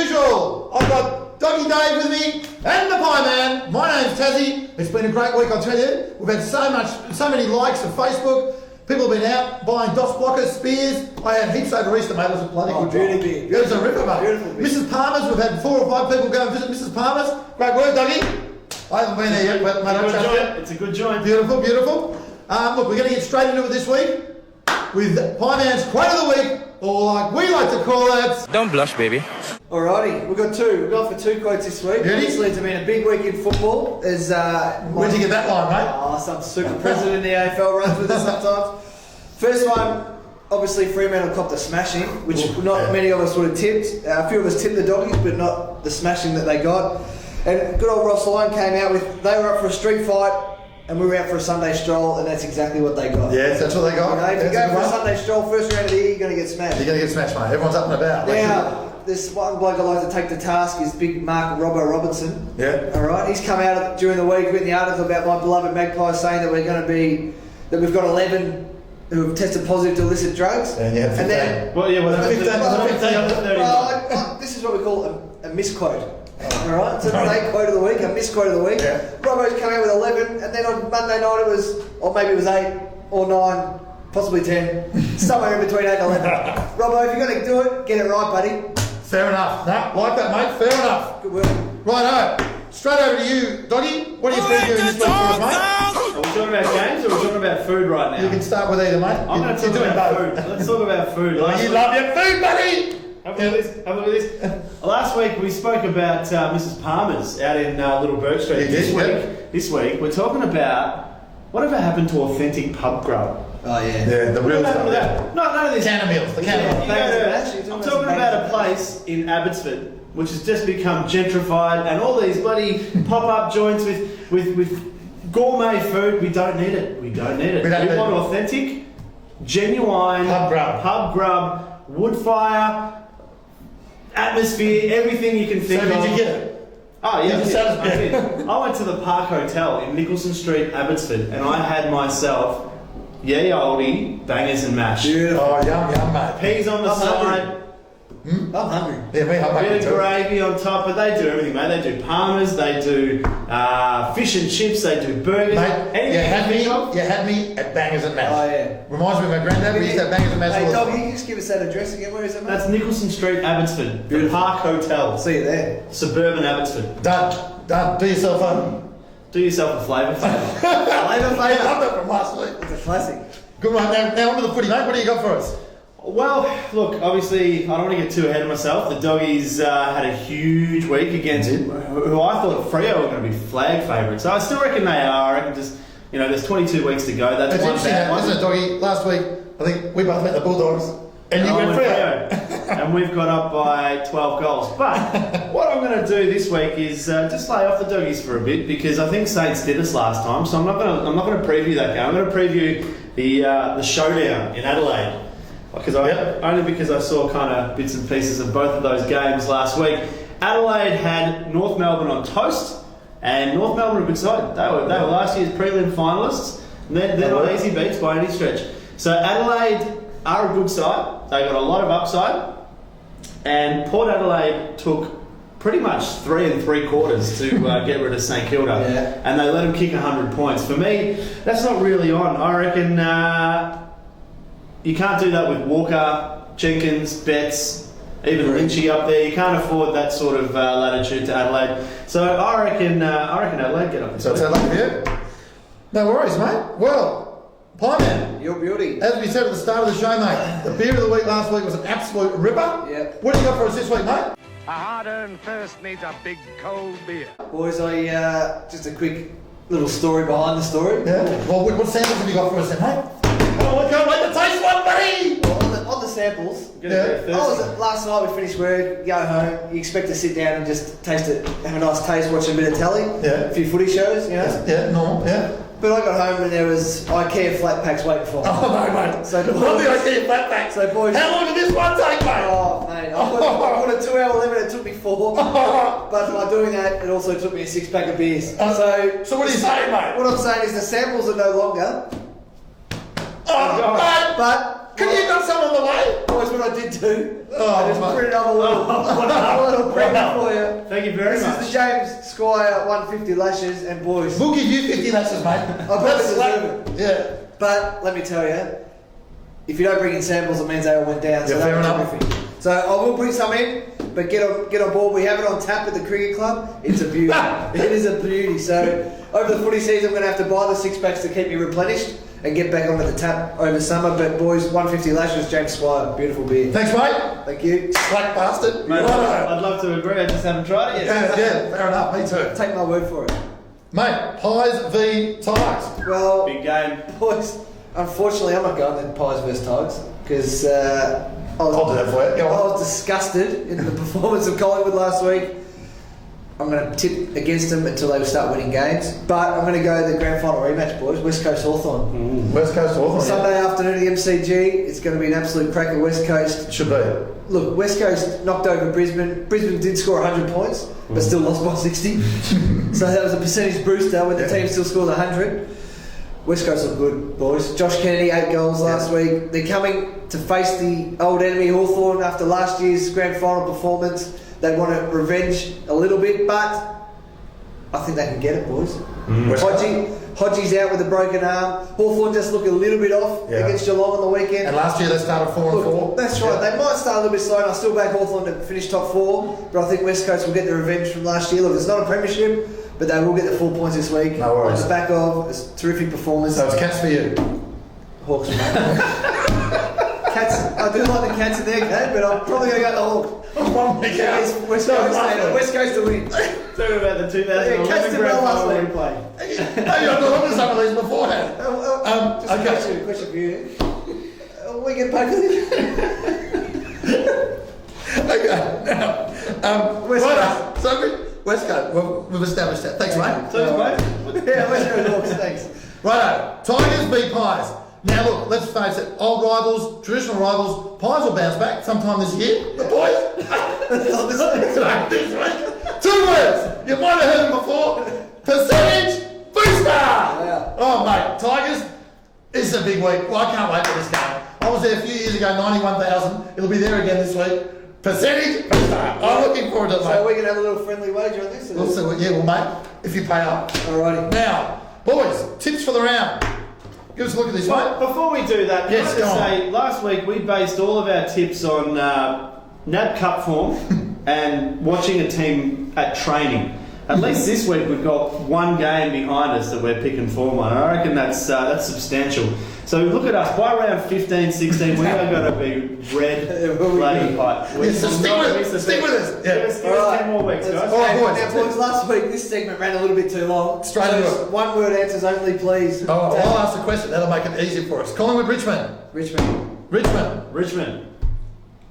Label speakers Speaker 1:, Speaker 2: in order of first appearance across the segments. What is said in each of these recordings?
Speaker 1: usual, I've got Doggy Dave with me and the Pie Man. My name's Tassie. It's been a great week, I'll tell you. We've had so many likes on Facebook. People have been out buying DOS blockers, spears. I had heaps over Easter, mate. It was a bloody good job.
Speaker 2: Beauty.
Speaker 1: It was a ripper, mate.
Speaker 2: Beautiful.
Speaker 1: Mrs. Palmer's, we've had 4 or 5 people go and visit Mrs. Palmer's. Great work, Dougie. I haven't been there yet, but mate, I'll trust you.
Speaker 3: It's a good joint.
Speaker 1: Beautiful, beautiful. Look, we're going to get straight into it this week with Pie Man's Quote of the Week, or like we like to call it...
Speaker 4: Don't blush, baby.
Speaker 2: Alrighty, we've got two. We've gone for 2 quotes this week.
Speaker 1: Beauty.
Speaker 2: Obviously, it's been a big week in football. There's
Speaker 1: Where'd you get that line, mate?
Speaker 2: Oh, some super president in the AFL runs with us sometimes. First one, obviously Fremantle copped a smashing, which not many of us would have tipped. A few of us tipped the Doggies, but not the smashing that they got. And good old Ross Lyon came out with, they were up for a street fight, and we were out for a Sunday stroll, and that's exactly what they got.
Speaker 1: Yes, that's what they got.
Speaker 2: You know, if you go for a Sunday stroll, first round of the year, you're going to get smashed.
Speaker 1: You're going to get smashed, mate. Everyone's up and about.
Speaker 2: Now, this one bloke I like to take to task is big Mark Robbo Robinson.
Speaker 1: Yeah.
Speaker 2: Alright, he's come out during the week written the article about my beloved Magpies saying that we've got 11 who have tested positive to illicit drugs.
Speaker 1: And you had 15.
Speaker 2: This is what we call a misquote. Alright, so it's a quote of the week, a misquote of the week.
Speaker 1: Yeah.
Speaker 2: Robbo's come out with 11, and then on Monday night it was, or maybe it was 8 or 9, possibly 10, somewhere in between 8 and 11. Robbo, if you're going to do it, get it right, buddy.
Speaker 1: Fair enough. No, like that, mate. Fair enough.
Speaker 2: Good work.
Speaker 1: Righto. Straight over to you, Doggy. What are you previewing this week for us, mate?
Speaker 3: Are we talking about games or are we talking about food right now?
Speaker 1: You can start with either, mate.
Speaker 3: I'm going to talk about food. Let's talk about food.
Speaker 1: Oh, you love your food, buddy!
Speaker 3: Have a look at this. Last week we spoke about Mrs. Palmer's out in Little Bourke Street. This week we're talking about whatever happened to authentic pub grub.
Speaker 2: Oh yeah.
Speaker 1: Yeah, the real stuff.
Speaker 3: None of this.
Speaker 1: Canna meals. The canna meals.
Speaker 3: I'm talking about a place in Abbotsford which has just become gentrified, and all these bloody pop-up joints with gourmet food. We don't need it. We want authentic, genuine pub grub, wood fire, atmosphere, everything you can think of.
Speaker 1: So did you get it?
Speaker 3: Oh yeah,
Speaker 1: I did.
Speaker 3: I went to the Park Hotel in Nicholson Street, Abbotsford, and I had myself yay oldie bangers and mash.
Speaker 2: Beautiful.
Speaker 1: Oh, yum, mate.
Speaker 3: Peas on the side.
Speaker 2: I'm hungry.
Speaker 1: Yeah, me, I'm hungry
Speaker 3: Bit of
Speaker 1: too.
Speaker 3: gravy on top, but they do everything, mate. They do Palmers, they do fish and chips, they do burgers.
Speaker 1: Mate, you had me at Bangers and Mash.
Speaker 2: Oh yeah.
Speaker 1: Reminds me of my granddad. We used to have Bangers and Mash.
Speaker 2: Hey
Speaker 1: all the
Speaker 2: Dog,
Speaker 1: time.
Speaker 2: you can just give us that address again. Where is it, mate?
Speaker 3: That's Nicholson Street, Abbotsford. The
Speaker 2: Beautiful.
Speaker 3: Park Hotel.
Speaker 2: See you there.
Speaker 3: Suburban Abbotsford.
Speaker 1: Done. Do yourself a...
Speaker 3: Do yourself a flavour.
Speaker 2: Flavor.
Speaker 1: I love that from last week.
Speaker 2: It's a classic.
Speaker 1: Good one. Now onto the footy, mate. What do you got for us?
Speaker 3: Well, look, obviously, I don't want to get too ahead of myself. The Doggies had a huge week against who I thought Freo were going to be flag favourites. So I still reckon they are. I reckon just, there's 22 weeks to go. That's one bad one.
Speaker 1: Isn't it, Doggy? Last week, I think we both met the Bulldogs, and you went Freo.
Speaker 3: And we've got up by 12 goals. But what I'm going to do this week is just lay off the Doggies for a bit, because I think Saints did us last time. So I'm not going to preview that game. I'm going to preview the showdown in Adelaide. Only because I saw kind of bits and pieces of both of those games last week. Adelaide had North Melbourne on toast, and North Melbourne are a good side. They were last year's prelim finalists. They're not easy beats by any stretch. So Adelaide are a good side. They got a lot of upside, and Port Adelaide took pretty much 3 3/4 to get rid of St Kilda, and they let them kick 100 points. For me, that's not really on. I reckon. You can't do that with Walker, Jenkins, Betts, even Lynchy up there. You can't afford that sort of latitude to Adelaide. So I reckon Adelaide get up.
Speaker 1: So it's Adelaide for you. No worries, mate. Well, Pie Man.
Speaker 2: Your beauty.
Speaker 1: As we said at the start of the show, mate, the beer of the week last week was an absolute ripper.
Speaker 2: Yep.
Speaker 1: What do you got for us this week, mate?
Speaker 4: A hard-earned thirst needs a big cold beer.
Speaker 2: Boys, just a quick little story behind the story.
Speaker 1: Yeah. Well, what samples have you got for us then, mate? Oh, I can't wait to taste one, buddy!
Speaker 2: Well, on the samples, last night we finished work, go home, you expect to sit down and just taste it, have a nice taste, watch a bit of telly, a few footy shows,
Speaker 1: Yeah, normal, yeah.
Speaker 2: But I got home and there was IKEA flat packs waiting for me.
Speaker 1: Oh, no, mate.
Speaker 2: So,
Speaker 1: not the IKEA flat pack.
Speaker 2: So, boys...
Speaker 1: How long did this one take, mate?
Speaker 2: Oh, mate, I put a 2-hour limit, it took me 4. But by doing that, it also took me a 6-pack of beers.
Speaker 1: So what are you saying, mate?
Speaker 2: What I'm saying is the samples are no longer...
Speaker 1: Oh,
Speaker 2: but
Speaker 1: can you got some on the way?
Speaker 2: Boys, what I did do,
Speaker 1: Oh,
Speaker 2: I just printed up a little for you.
Speaker 3: Thank you very
Speaker 2: This
Speaker 3: much.
Speaker 2: is the James Squire 150 lashes, and boys.
Speaker 1: We'll give you 50 lashes, mate.
Speaker 2: I probably deserve it.
Speaker 1: Yeah.
Speaker 2: But let me tell you, if you don't bring in samples, it means they all went down. So
Speaker 1: Yeah, fair
Speaker 2: that was
Speaker 1: enough.
Speaker 2: terrific. So I will bring some in, but get on board. We have it on tap at the cricket club. It's a beauty. It is a beauty. So over the footy season, I'm going to have to buy the 6-packs to keep me replenished and get back onto the tap over summer. But boys, 150 lashes, James Squire, beautiful beer.
Speaker 1: Thanks, mate.
Speaker 2: Thank you.
Speaker 1: Slack bastard.
Speaker 3: Mate,
Speaker 1: Righto.
Speaker 3: I'd love to agree. I just haven't tried it yet.
Speaker 1: Yeah, fair enough. Me too.
Speaker 2: Take my word for it.
Speaker 1: Mate, Pies v Tigers.
Speaker 2: Well,
Speaker 3: Big game.
Speaker 2: boys, unfortunately, I'm not going to Pies vs Tigers because
Speaker 1: I'll do that for you. Go
Speaker 2: I
Speaker 1: on.
Speaker 2: was disgusted in the performance of Collingwood last week. I'm going to tip against them until they start winning games. But I'm going to go the grand final rematch, boys. West Coast Hawthorn.
Speaker 1: West Coast Hawthorn.
Speaker 2: Sunday afternoon at the MCG. It's going to be an absolute cracker. West Coast.
Speaker 1: Should be.
Speaker 2: Look, West Coast knocked over Brisbane. Brisbane did score 100 points, but still lost by 60. So that was a percentage booster when the team still scored 100. West Coast look good, boys. Josh Kennedy, 8 goals last week. They're coming to face the old enemy Hawthorn after last year's grand final performance. They want to revenge a little bit, but I think they can get it, boys. Hodgie's out with a broken arm. Hawthorn just look a little bit off against Geelong on the weekend.
Speaker 1: And last year they started 4-4.
Speaker 2: That's right. They might start a little bit slow, and I still back Hawthorn to finish top 4. But I think West Coast will get the revenge from last year. Look, it's not a premiership, but they will get the 4 points this week.
Speaker 1: No worries.
Speaker 2: On the back of a terrific performance.
Speaker 1: So it's cats for you.
Speaker 2: Hawks. Cats. I do like the Cats in their game, but I'm probably going to go the Hawks.
Speaker 1: One week out.
Speaker 2: West Coast to win.
Speaker 3: Talking about the 2011
Speaker 2: Cats did well
Speaker 3: grand
Speaker 2: last
Speaker 3: final
Speaker 2: week.
Speaker 3: replay.
Speaker 1: Hey, I've got some of these beforehand.
Speaker 2: Just
Speaker 1: Okay.
Speaker 2: a question for you. We get paid for this?
Speaker 1: Okay. Now,
Speaker 2: West
Speaker 1: right, so West Coast. We've established that. Thanks, mate.
Speaker 3: So, mate.
Speaker 2: Yeah, West Coast Hawks, thanks.
Speaker 1: Righto. Tigers beat Pies. Now look, let's face it. Old rivals, traditional rivals. Pies will bounce back sometime this year. The boys. This week. 2 words. You might have heard them before. Percentage booster.
Speaker 2: Yeah.
Speaker 1: Oh mate, Tigers. This is a big week. Well, I can't wait for this game. I was there a few years ago, 91,000. It'll be there again this week. Percentage booster. I'm looking forward to it,
Speaker 2: So
Speaker 1: mate.
Speaker 2: we can have a little friendly wager on this?
Speaker 1: We'll see what, yeah, well, mate, if you pay up.
Speaker 2: Alrighty.
Speaker 1: Now, boys, tips for the round. Give us a look at this, mate.
Speaker 3: Before we do that,
Speaker 1: Yes,
Speaker 3: can I just
Speaker 1: go on.
Speaker 3: say, last week we based all of our tips on NAB Cup form and watching a team at training. At least this week we've got one game behind us that we're picking form on. I reckon that's substantial. So look at us, by round 15, 16, we are going to be red bloody hot.
Speaker 1: Yeah, so stick with us. Yeah.
Speaker 3: Give us 10 more weeks, guys.
Speaker 1: All right, boys.
Speaker 2: Now, boys, last week this segment ran a little bit too long.
Speaker 1: Straight into it.
Speaker 2: 1 word answers only, please.
Speaker 1: Oh, I'll ask the question. That'll make it easier for us. Collingwood, Richmond.
Speaker 2: Richmond.
Speaker 3: Richmond.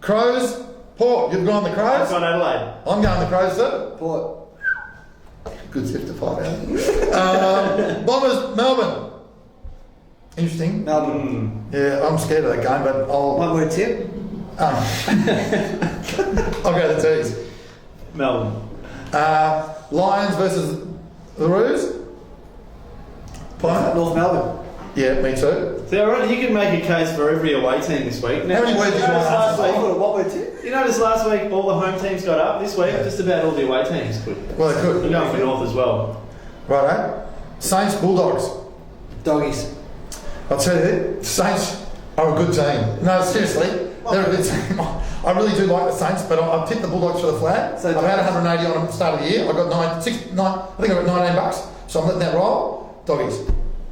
Speaker 1: Crows, Port. You've gone the
Speaker 3: I've
Speaker 1: Crows?
Speaker 3: got Adelaide.
Speaker 1: I'm going the Crows too.
Speaker 2: Port.
Speaker 1: Good tip to find out. Bombers, Melbourne. Interesting.
Speaker 2: Melbourne.
Speaker 1: Yeah, I'm scared of that game, but I'll
Speaker 2: 1 word tip.
Speaker 1: I'll go the T's.
Speaker 3: Melbourne.
Speaker 1: Lions versus the Roos. Pine?
Speaker 2: North Melbourne.
Speaker 1: Yeah, me too.
Speaker 3: See, already you can make a case for every away team this week. Now,
Speaker 1: How many words
Speaker 3: you
Speaker 1: did you
Speaker 3: noticed
Speaker 1: want
Speaker 3: last
Speaker 1: to
Speaker 3: week?
Speaker 2: Oh, 1 word tip.
Speaker 3: You noticed last week all the home teams got up. This week, just about all the away teams could.
Speaker 1: Well, they
Speaker 3: We're
Speaker 1: could.
Speaker 3: going for North as well.
Speaker 1: Righto. Saints, Bulldogs.
Speaker 2: Doggies.
Speaker 1: I'll tell you, Saints are a good team. No, seriously, they're a good team. I really do like the Saints, but I've tipped the Bulldogs for the flag.
Speaker 2: So
Speaker 1: I've had 180 on them at the start of the year. I got I think I got $19, so I'm letting that roll. Doggies.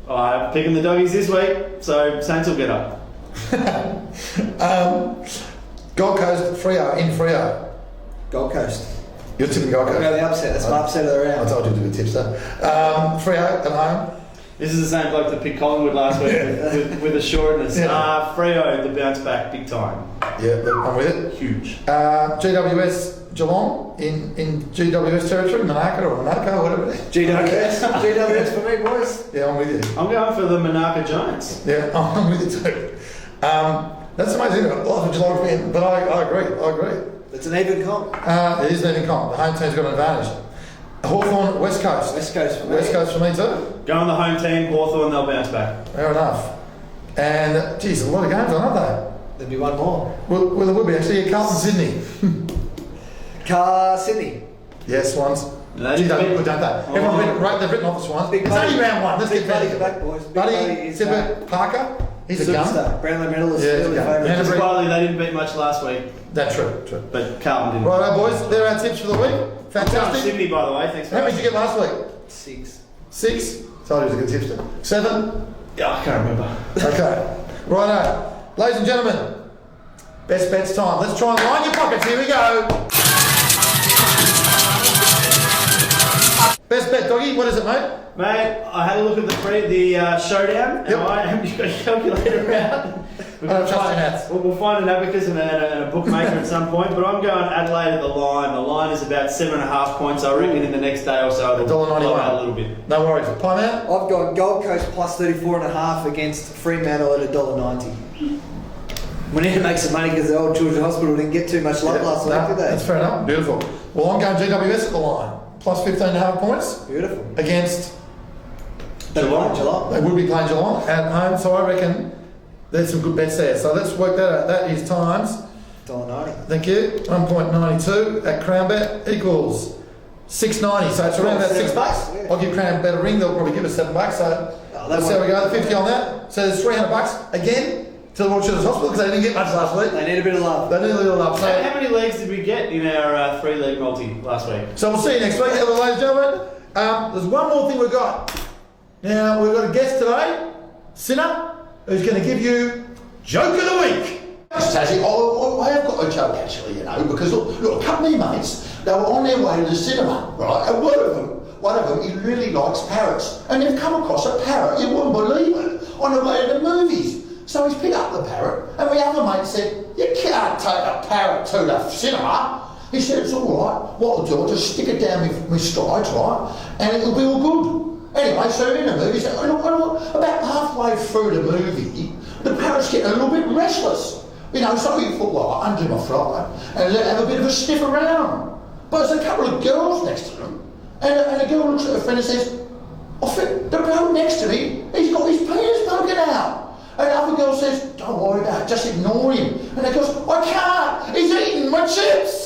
Speaker 3: I'm picking the Doggies this week, so Saints will get up.
Speaker 1: Gold Coast, Freo, in Freo.
Speaker 2: Gold Coast.
Speaker 1: You're tipping Gold
Speaker 2: Go
Speaker 1: Coast.
Speaker 2: the upset. That's my upset of the
Speaker 1: I
Speaker 2: round.
Speaker 1: told you to be a tipster. Freo at home.
Speaker 3: This is the same bloke that picked Collingwood last week with assuredness.
Speaker 1: Yeah.
Speaker 3: Freo, the bounce back, big time.
Speaker 1: Yeah, look, I'm with it.
Speaker 3: Huge.
Speaker 1: GWS Geelong in GWS territory, Monaco or Monaco, whatever it is.
Speaker 2: GWS. GWS for me, boys.
Speaker 1: Yeah, I'm with you.
Speaker 3: I'm going for the Monaco Giants.
Speaker 1: Yeah, I'm with you too. That's amazing. A lot of Geelong fan, but I agree.
Speaker 2: It's an even comp.
Speaker 1: It is an even comp. The home team's got an advantage. Hawthorn, West Coast.
Speaker 2: West Coast for me.
Speaker 1: West Coast for me too.
Speaker 3: Go on the home team, Hawthorn, they'll bounce back.
Speaker 1: Fair enough. And geez, a lot of games on, aren't
Speaker 2: There'll be one more.
Speaker 1: they? Well, there will be actually. Carlton, Sydney.
Speaker 2: Sydney.
Speaker 1: Yes, Swans.
Speaker 3: No,
Speaker 1: Gee, they've
Speaker 3: big-
Speaker 1: good, don't they? They've written off the Swans.
Speaker 2: Big
Speaker 1: It's
Speaker 2: buddy.
Speaker 1: only round one. Let's
Speaker 2: Big
Speaker 1: get
Speaker 2: buddy,
Speaker 1: ready.
Speaker 2: come back, boys. Big
Speaker 1: Buddy,
Speaker 2: is,
Speaker 1: Tippett, Parker. He's a gun.
Speaker 2: superstar. Brownlow medalist.
Speaker 1: Yeah,
Speaker 2: Early
Speaker 1: he's a gun.
Speaker 2: favourite.
Speaker 1: And-
Speaker 3: Quietly, they didn't beat much last week,
Speaker 1: That's true.
Speaker 3: but Carlton didn't.
Speaker 1: Righto, boys. There are our tips for the week.
Speaker 3: I'm going
Speaker 1: Fantastic.
Speaker 3: Sydney, by the way. Thanks for
Speaker 1: How many did you get last week?
Speaker 2: 6.
Speaker 1: 6. Told you he was a good tipster. 7.
Speaker 3: Yeah, I can't remember.
Speaker 1: Okay. Righto. Ladies and gentlemen, best bets time. Let's try and line your pockets. Here we go. Best bet, doggy. What is it, mate?
Speaker 3: Mate, I had a look at the showdown, and
Speaker 1: Yep.
Speaker 3: I haven't got a calculator out.
Speaker 1: I don't trust your hats.
Speaker 3: We'll find an abacus and a bookmaker at some point, but I'm going Adelaide at the line. The line is about 7.5 points, I reckon, in the next day or so. It'll
Speaker 1: $1.91.
Speaker 3: blow out a little bit.
Speaker 1: No worries. Pie man?
Speaker 2: I've got Gold Coast plus 34.5 against Fremantle at $1.90. We need to make some money because the old Children's Hospital didn't get too much love last week, did they?
Speaker 1: That's fair enough. Beautiful. Well, I'm going GWS at the line. Plus 15.5 points
Speaker 2: Beautiful.
Speaker 1: against.
Speaker 2: Geelong.
Speaker 1: They will be playing Geelong at home, so I reckon there's some good bets there. So let's work that out. That is times.
Speaker 2: $1.90.
Speaker 1: Thank you. 1.92 at Crown Bet equals $6.90. So it's around about $6.
Speaker 2: Yeah.
Speaker 1: I'll give Crown Bet a ring. They'll probably give us $7. So let's see how we go. 50 on that. So there's $300 again to the Royal Children's Hospital because they didn't get much last week.
Speaker 2: They need a bit of love.
Speaker 1: They need a little love. So,
Speaker 3: How many legs did we get in our 3-leg multi last week?
Speaker 1: so we'll see you next week, ladies and gentlemen. There's one more thing we've got. Now we've got a guest today, Sinner, who's going to give you Joke of the Week.
Speaker 5: Tassie, I have got a joke actually, you know, because look, a couple of my mates, they were on their way to the cinema, right? And one of them, he really likes parrots, and they've come across a parrot, you wouldn't believe it, on the way to the movies. So he's picked up the parrot, and my other mate said, "You can't take a parrot to the cinema." He said, "It's all right. What I'll do, I'll just stick it down my strides, right, and it'll be all good." Anyway, so in the movie, about halfway through the movie, the parrot's getting a little bit restless. You know, so he thought, well, I'll undo my fly and let it have a bit of a sniff around. But there's a couple of girls next to them, and a girl looks at her friend and says, "I think the bloke next to me, he's got his penis poking out." And the other girl says, "Don't worry about it, just ignore him." And he goes, "I can't, he's eating my chips."